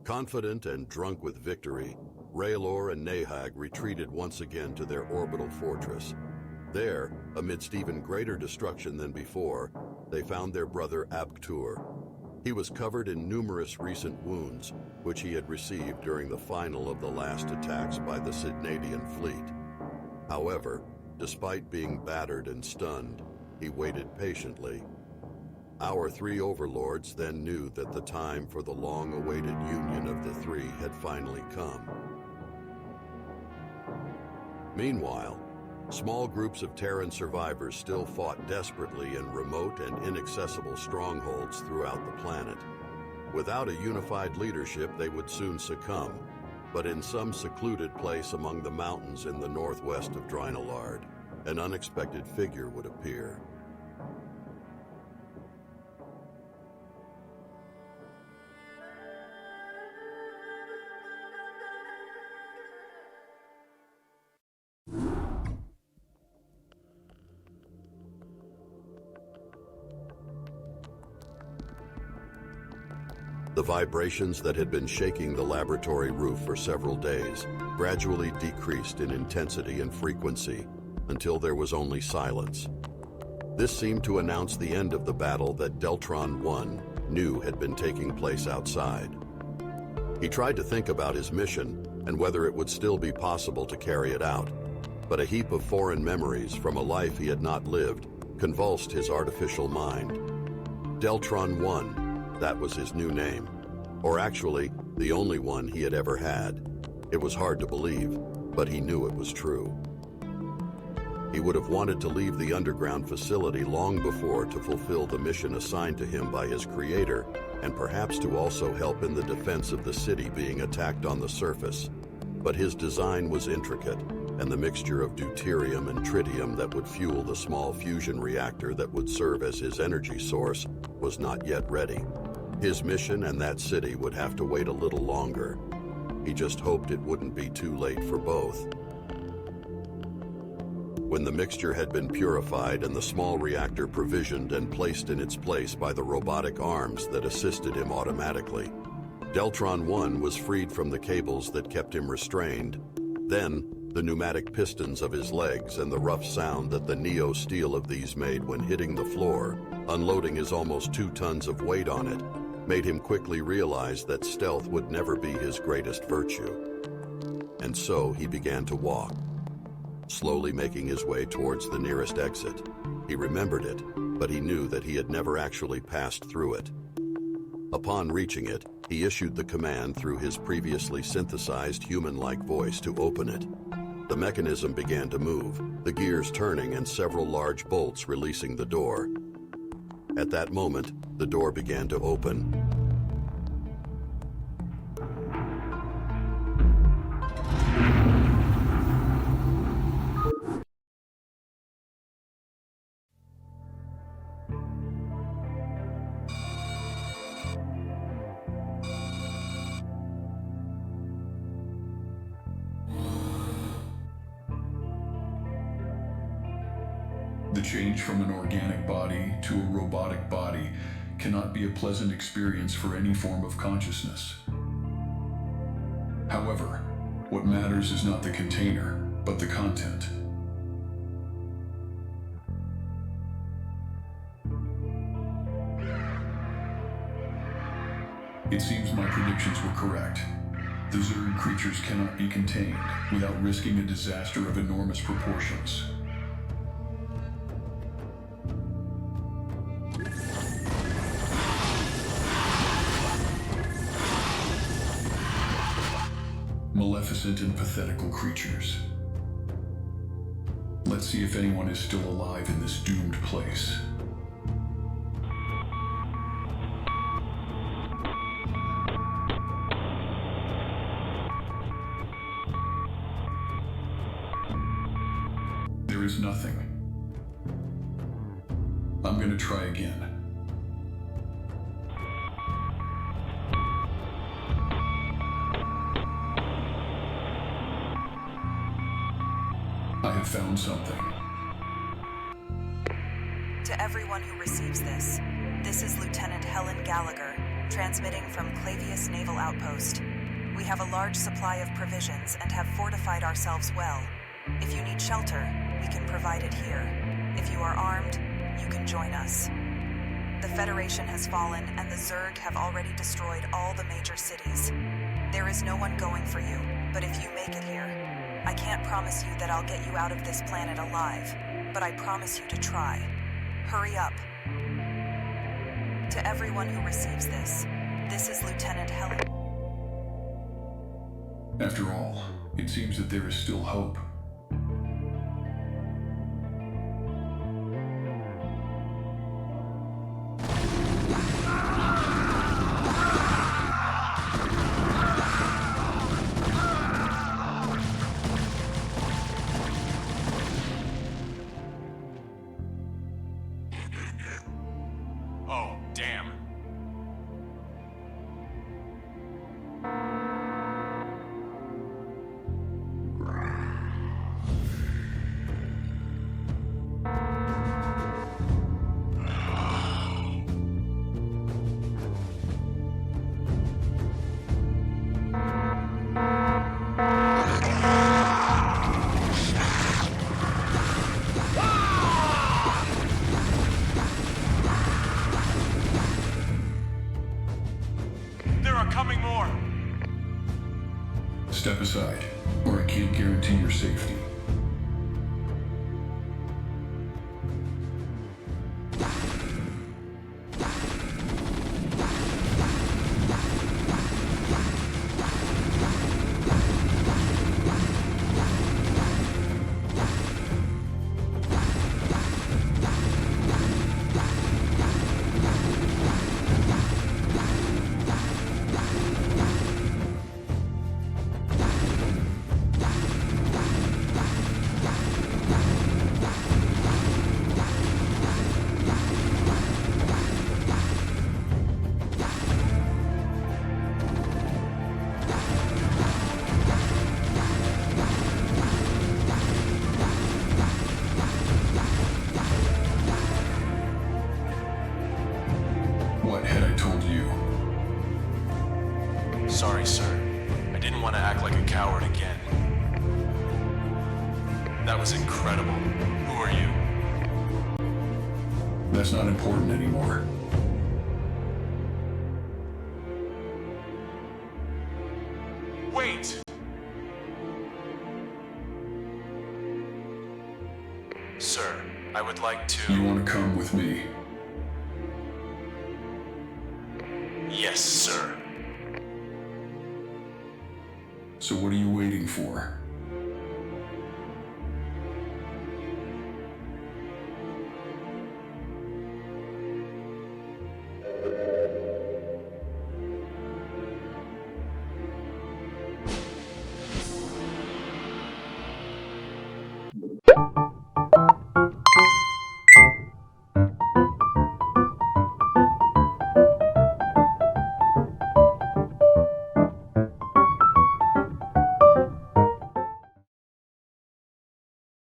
Confident and drunk with victory, Raelor and Nahag retreated once again to their orbital fortress. There, amidst even greater destruction than before, they found their brother Abktur. He was covered in numerous recent wounds, which he had received during the final of the last attacks by the Sidnadian fleet. However, despite being battered and stunned, he waited patiently. Our three overlords then knew that the time for the long-awaited union of the three had finally come. Meanwhile, small groups of Terran survivors still fought desperately in remote and inaccessible strongholds throughout the planet. Without a unified leadership, they would soon succumb, but in some secluded place among the mountains in the northwest of Nuralldin, an unexpected figure would appear. The vibrations that had been shaking the laboratory roof for several days gradually decreased in intensity and frequency until there was only silence. This seemed to announce the end of the battle that Deltron-1 knew had been taking place outside. He tried to think about his mission and whether it would still be possible to carry it out, but a heap of foreign memories from a life he had not lived convulsed his artificial mind. Deltron-1. That was his new name, or actually, the only one he had ever had. It was hard to believe, but he knew it was true. He would have wanted to leave the underground facility long before to fulfill the mission assigned to him by his creator, and perhaps to also help in the defense of the city being attacked on the surface. But his design was intricate, and the mixture of deuterium and tritium that would fuel the small fusion reactor that would serve as his energy source was not yet ready. His mission and that city would have to wait a little longer. He just hoped it wouldn't be too late for both. When the mixture had been purified and the small reactor provisioned and placed in its place by the robotic arms that assisted him automatically, Deltron-1 was freed from the cables that kept him restrained. Then, the pneumatic pistons of his legs and the rough sound that the neo-steel of these made when hitting the floor, unloading his almost 2 tons of weight on it, made him quickly realize that stealth would never be his greatest virtue. And so he began to walk, slowly making his way towards the nearest exit. He remembered it, but he knew that he had never actually passed through it. Upon reaching it, he issued the command through his previously synthesized human-like voice to open it. The mechanism began to move, the gears turning and several large bolts releasing the door. At that moment, the door began to open. The change from an organic body to a robotic body cannot be a pleasant experience for any form of consciousness. However, what matters is not the container, but the content. It seems my predictions were correct. The Zerg creatures cannot be contained without risking a disaster of enormous proportions. Maleficent and pathetical creatures. Let's see if anyone is still alive in this doomed place. There is nothing. I'm gonna try again. I have found something. To everyone who receives this is Lieutenant Helen Gallagher, transmitting from Clavius Naval Outpost. We have a large supply of provisions and have fortified ourselves well. If you need shelter, we can provide it here. If you are armed, you can join us. The Federation has fallen and the Zerg have already destroyed all the major cities. There is no one going for you, but if you make it here, I can't promise you that I'll get you out of this planet alive, but I promise you to try. Hurry up. To everyone who receives this is Lieutenant Helen. After all, it seems that there is still hope. Oh, damn. There are coming more. Step aside, or I can't guarantee your safety. What had I told you? Sorry, sir. I didn't want to act like a coward again. That was incredible. Who are you? That's not important anymore. Wait! Sir, I would like to... You want to come with me? Yes, sir. So what are you waiting for?